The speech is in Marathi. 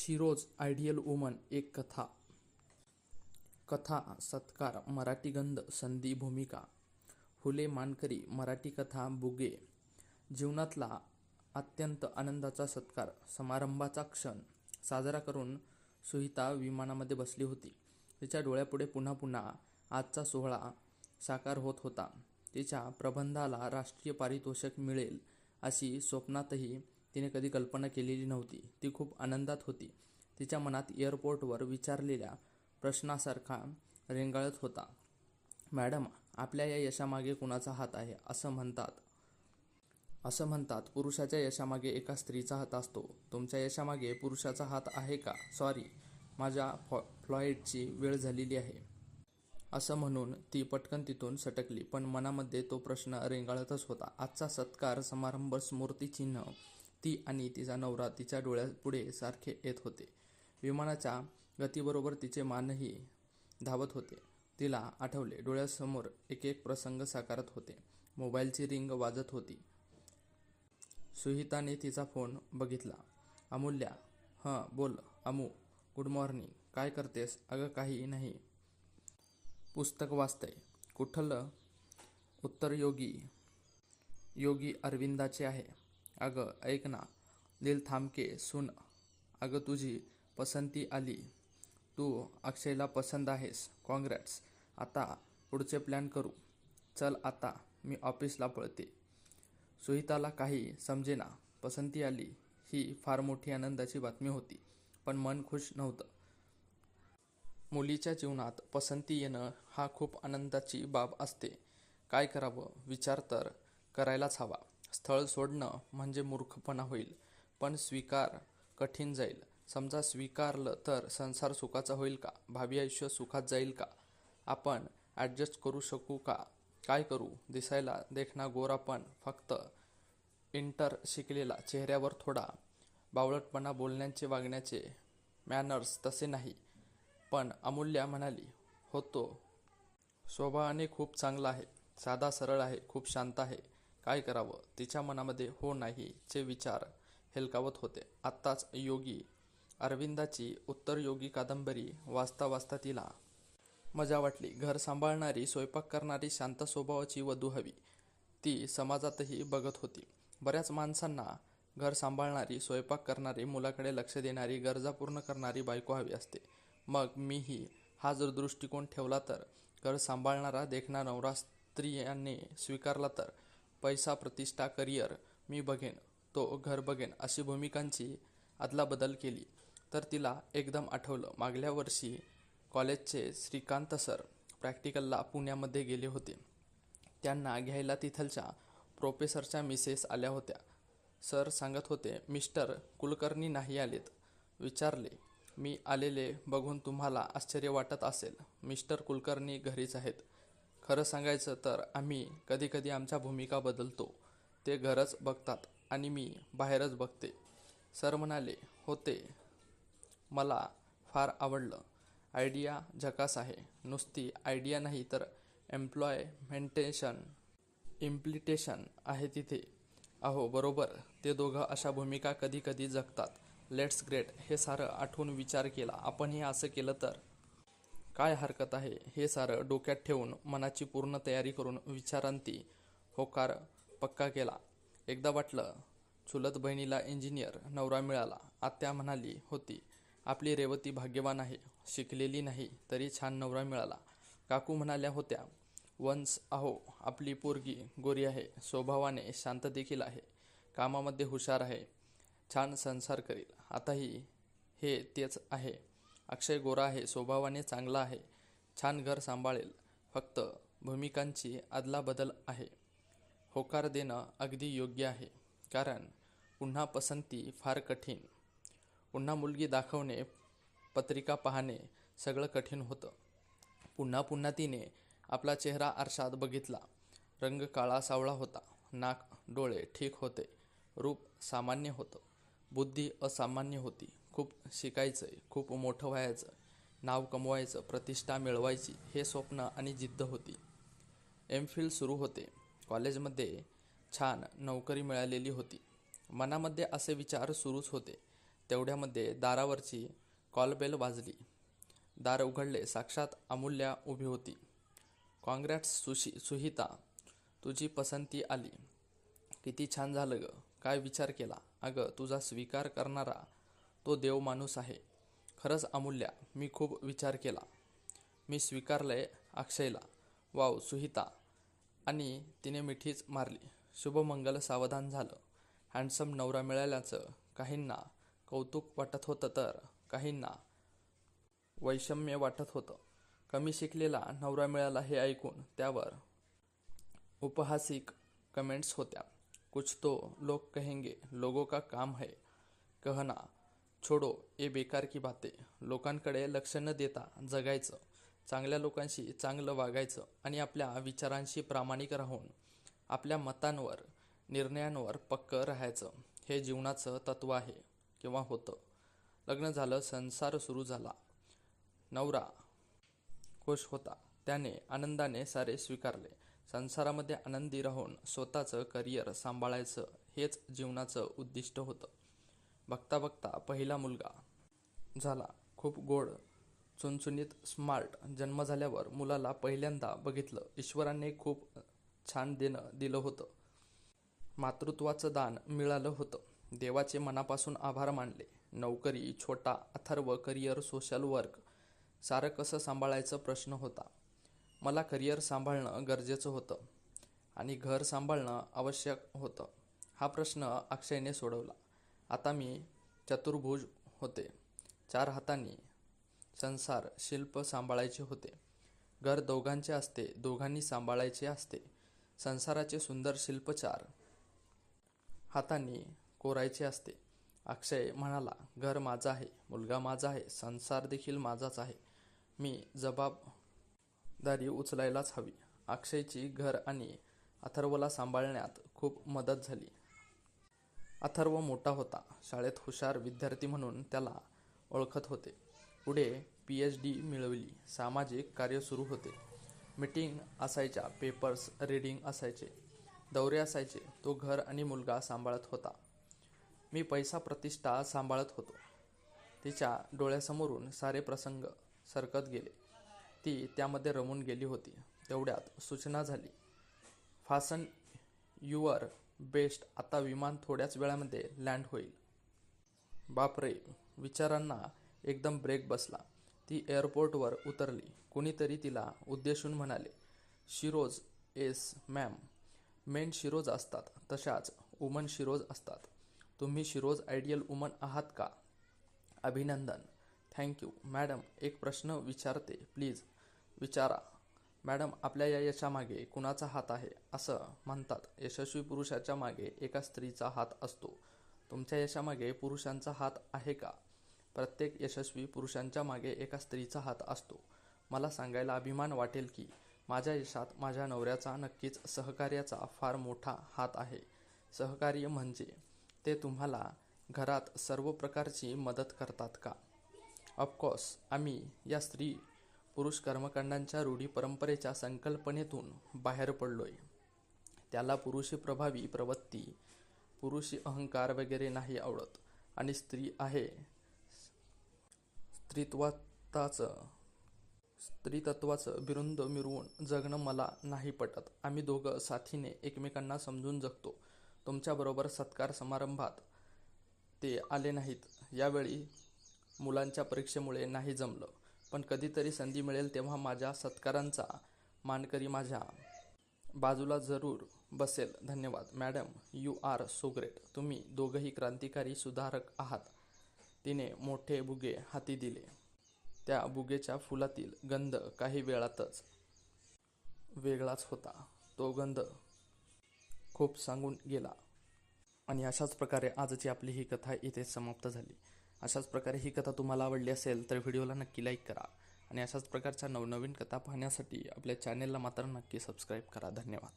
शिरोज आयडियल वुमन एक कथा. कथा सत्कार मराठी गंध संधी भूमिका फुले मानकरी मराठी कथा बुगे. जीवनातला अत्यंत आनंदाचा सत्कार समारंभाचा क्षण साजरा करून सुहिता विमानामध्ये बसली होती. तिच्या डोळ्यापुढे पुन्हा पुन्हा आजचा सोहळा साकार होत होता. तिच्या प्रबंधाला राष्ट्रीय पारितोषिक मिळेल अशी स्वप्नातही तिने कधी कल्पना केलेली नव्हती. ती खूप आनंदात होती. तिच्या मनात एअरपोर्टवर विचारलेल्या प्रश्नासारखा रेंगाळत होता. मॅडम, आपल्या या यशामागे कुणाचा हात आहे? असं म्हणतात पुरुषाच्या यशामागे एका स्त्रीचा हात असतो. तुमच्या यशामागे पुरुषाचा हात आहे का? सॉरी, माझ्या फ्लाईटची वेळ झालेली आहे, असं म्हणून ती पटकन तिथून सटकली. पण मनामध्ये तो प्रश्न रेंगाळतच होता. आजचा सत्कार समारंभ स्मृतिचिन्ह ती आणि तिचा नवरा तिच्या डोळ्यापुढे सारखे येत होते. विमानाच्या गतीबरोबर तिचे मानही धावत होते. तिला आठवले, डोळ्यासमोर एक एक प्रसंग साकारत होते. मोबाईलची रिंग वाजत होती. सुहिताने तिचा फोन बघितला. अमूल्या. हं, बोल अमू. Good morning. काय करतेस? अगं काही नाही, पुस्तक वाचतंय. कुठलं? उत्तर योगी अरविंदाचे आहे. अगं ऐक ना, दिल थांबके सुन. अगं तुझी पसंती आली. तू अक्षयला पसंत आहेस. कॉंग्रॅट्स. आता पुढचे प्लॅन करू. चल आता मी ऑफिसला पळते. सुहिताला काही समजेना. पसंती आली ही फार मोठी आनंदाची बातमी होती, पण मन खुश नव्हतं. मुलीच्या जीवनात पसंती येणं हा खूप आनंदाची बाब असते. काय करावं? विचार तर करायलाच हवा. स्थळ सोडणं म्हणजे मूर्खपणा होईल, पण स्वीकार कठीण जाईल. समजा स्वीकारलं तर संसार सुखाचा होईल का? भावी आयुष्य सुखात जाईल का? आपण ॲडजस्ट करू शकू का? काय करू? दिसायला देखणा गोरा, पण फक्त इंटर शिकलेला, चेहऱ्यावर थोडा बावळटपणा, बोलण्याचे वागण्याचे मॅनर्स तसे नाही. पण अमूल्या म्हणाली, हो तो स्वभावाने खूप चांगला आहे, साधा सरळ आहे, खूप शांत आहे. काय करावं? तिच्या मनामध्ये हो नाही चे विचार हेलकावत होते. आत्ताच योगी अरविंदाची उत्तरयोगी कादंबरी वाचता वाचता तिला मजा वाटली. घर सांभाळणारी, स्वयंपाक करणारी, शांत स्वभावाची वधू हवी. ती समाजातही बघत होती. बऱ्याच माणसांना घर सांभाळणारी, स्वयंपाक करणारी, मुलाकडे लक्ष देणारी, गरजा पूर्ण करणारी बायको हवी असते. मग मीही हा जर दृष्टिकोन ठेवला तर घर सांभाळणारा देखणा नवरा स्त्रियांनी स्वीकारला तर पैसा, प्रतिष्ठा, करिअर मी बघेन, तो घर बघेन अशी भूमिकांची अदलाबदल केली तर तिला एकदम आठवलं, मागल्या वर्षी कॉलेजचे श्रीकांत सर प्रॅक्टिकलला पुण्यामध्ये गेले होते. त्यांना घ्यायला तिथलच्या प्रोफेसरच्या मिसेस आल्या होत्या. सर सांगत होते, मिस्टर कुलकर्णी नाही आलेत. विचारले, मी आलेले बघून तुम्हाला आश्चर्य वाटत असेल. मिस्टर कुलकर्णी घरीच आहेत. खरं सांगायचं तर आम्ही कधीकधी आमच्या भूमिका बदलतो. ते घरच बघतात आणि मी बाहेरच बघते. सर म्हणाले होते. मला फार आवडलं. आयडिया झकास आहे. नुसती आयडिया नाही तर इम्प्लिटेशन आहे तिथे. अहो बरोबर, ते दोघं अशा भूमिका कधी कधी जगतात. Let's great. हे सारं आठवून विचार केला. आपणही असं केलं तर काय हरकत आहे? हे सारं डोक्यात ठेवून मनाची पूर्ण तयारी करून विचारांती होकार पक्का केला. एकदा वाटलं, चुलत बहिणीला इंजिनियर नवरा मिळाला. आत्या म्हणाली होती, आपली रेवती भाग्यवान आहे, शिकलेली नाही तरी छान नवरा मिळाला. काकू म्हणाल्या होत्या, वन्स अहो आपली पोरगी गोरी आहे, स्वभावाने शांत देखील आहे, कामामध्ये हुशार आहे, छान संसार करील. आताही हे तेच आहे. अक्षय गोरा आहे, स्वभावाने चांगला आहे, छान घर सांभाळेल, फक्त भूमिकांची अदलाबदल आहे. होकार देणं अगदी योग्य आहे, कारण पुन्हा पसंती फार कठीण. पुन्हा मुलगी दाखवणे, पत्रिका पाहणे सगळं कठीण होतं. पुन्हा पुन्हा तिने आपला चेहरा आरशात बघितला. रंग काळा सावळा होता. नाक, डोळे ठीक होते. रूप सामान्य होतं. बुद्धी असामान्य होती. खूप शिकायचंय, खूप मोठं व्हायचं, नाव कमवायचं, प्रतिष्ठा मिळवायची हे स्वप्न आणि जिद्द होती. एम.फिल सुरू होते. कॉलेजमध्ये छान नोकरी मिळालेली होती. मनामध्ये असे विचार सुरूच होते. तेवढ्यामध्ये दारावरची कॉलबेल वाजली. दार उघडले. साक्षात अमूल्या उभी होती. कॉंग्रॅट्स सुहिता, तुझी पसंती आली. किती छान झालं ग. काय विचार केला? अगं, तुझा स्वीकार करणारा तो देव माणूस आहे. खरंच अमूल्या, मी खूप विचार केला. मी स्वीकारलंय अक्षयला. वाव सुहिता. आणि तिने मिठीच मारली. शुभमंगल सावधान झालं. हँडसम नवरा मिळाल्याचं काहींना कौतुक वाटत होतं तर काहींना वैषम्य वाटत होतं. कमी शिकलेला नवरा मिळाला हे ऐकून त्यावर उपहासिक कमेंट्स होत्या. कुछ तो लोग कहेंगे, लोगों का काम है कहना. छोडो ये बेकार की बातें. लोकांकडे लक्ष न देता जगायचं, चांगल्या लोकांशी चांगलं वागायचं आणि आपल्या विचारांशी प्रामाणिक राहून आपल्या मतांवर निर्णयांवर पक्क राहायचं. हे जीवनाचं तत्त्व आहे किंवा होतं. लग्न झालं, संसार सुरू झाला. नवरा खुश होता. त्याने आनंदाने सारे स्वीकारले. संसारामध्ये आनंदी राहून स्वतःचं करिअर सांभाळायचं हेच जीवनाचं उद्दिष्ट होतं. बघता बघता पहिला मुलगा झाला. खूप गोड, चुणचुणीत, स्मार्ट. जन्म झाल्यावर मुलाला पहिल्यांदा बघितलं. ईश्वराने खूप छान देणं दिलं होतं. मातृत्वाचं दान मिळालं होतं. देवाचे मनापासून आभार मानले. नोकरी, छोटा अथर्व, करिअर, सोशल वर्क, सारं कसं सांभाळायचं प्रश्न होता. मला करिअर सांभाळणं गरजेचं होतं आणि घर सांभाळणं आवश्यक होतं. हा प्रश्न अक्षयने सोडवला. आता मी चतुर्भुज होते. 4 हातांनी संसार शिल्प सांभाळायचे होते. घर दोघांचे असते, दोघांनी सांभाळायचे असते. संसाराचे सुंदर शिल्प 4 हातांनी कोरायचे असते. अक्षय म्हणाला, घर माझं आहे, मुलगा माझा आहे, संसार देखील माझाच आहे. मी जबाबदारी उचलायलाच हवी. अक्षयची घर आणि अथर्वला सांभाळण्यात खूप मदत झाली. अथर्व मोठा होता. शाळेत हुशार विद्यार्थी म्हणून त्याला ओळखत होते. पुढे PhD मिळवली. सामाजिक कार्य सुरू होते. मीटिंग असायच्या, पेपर्स रीडिंग असायचे, दौरे असायचे. तो घर आणि मुलगा सांभाळत होता. मी पैसा प्रतिष्ठा सांभाळत होतो. तिच्या डोळ्यासमोरून सारे प्रसंग सरकत गेले. ती त्यामध्ये रमून गेली होती. तेवढ्यात सूचना झाली, फासन युअर बेस्ट. आता विमान थोड्याच वेळामध्ये लँड होईल. बापरे, विचारांना एकदम ब्रेक बसला. ती एअरपोर्टवर उतरली. कुणीतरी तिला उद्देशून म्हणाले, शिरोज. Yes ma'am. मेन शिरोज असतात, तशाच वुमन शिरोज असतात. तुम्ही शिरोज आयडियल वुमन आहात का? अभिनंदन. थँक्यू. मॅडम, एक प्रश्न विचारते प्लीज. विचारा. मॅडम, आपल्या या यशामागे कुणाचा हात आहे? असं म्हणतात, यशस्वी पुरुषाच्या मागे एका स्त्रीचा हात असतो. तुमच्या यशामागे पुरुषांचा हात आहे का? प्रत्येक यशस्वी पुरुषांच्या मागे एका स्त्रीचा हात असतो. मला सांगायला अभिमान वाटेल की माझ्या यशात माझ्या नवऱ्याचा, नक्कीच सहकार्याचा फार मोठा हात आहे. सहकार्य म्हणजे ते तुम्हाला घरात सर्व प्रकारची मदत करतात का? ऑफकोर्स. आम्ही या स्त्री पुरुष कर्मकांडांच्या रूढी परंपरेच्या संकल्पनेतून बाहेर पडलोय. त्याला पुरुषी प्रभावी प्रवृत्ती, पुरुषी अहंकार वगैरे नाही आवडत. आणि स्त्री आहे स्त्रीतत्वाचं बिरुंद मिरवून जगणं मला नाही पटत. आम्ही दोघं साथीने एकमेकांना समजून जगतो. तुमच्याबरोबर सत्कार समारंभात ते आले नाहीत. यावेळी मुलांच्या परीक्षेमुळे नाही जमलं. पण कधीतरी संधी मिळेल तेव्हा माझ्या सत्कारांचा मानकरी माझ्या बाजूला जरूर बसेल. धन्यवाद madam. You are so great. तुम्ही दोघंही क्रांतिकारी सुधारक आहात. तिने मोठे बुगे हाती दिले. त्या बुगेच्या फुलातील गंध काही वेळातच वेगळाच होता. तो गंध खूप सांगून गेला. आणि अशाच प्रकारे आजची आपली ही कथा इथेच समाप्त झाली. अशाच प्रकारे ही कथा तुम्हाला आवडली असेल तर व्हिडिओला नक्की लाईक करा. आणि अशाच प्रकारच्या नवनवीन कथा पाहण्यासाठी आपल्या चॅनेलला मात्र नक्की सबस्क्राईब करा. धन्यवाद.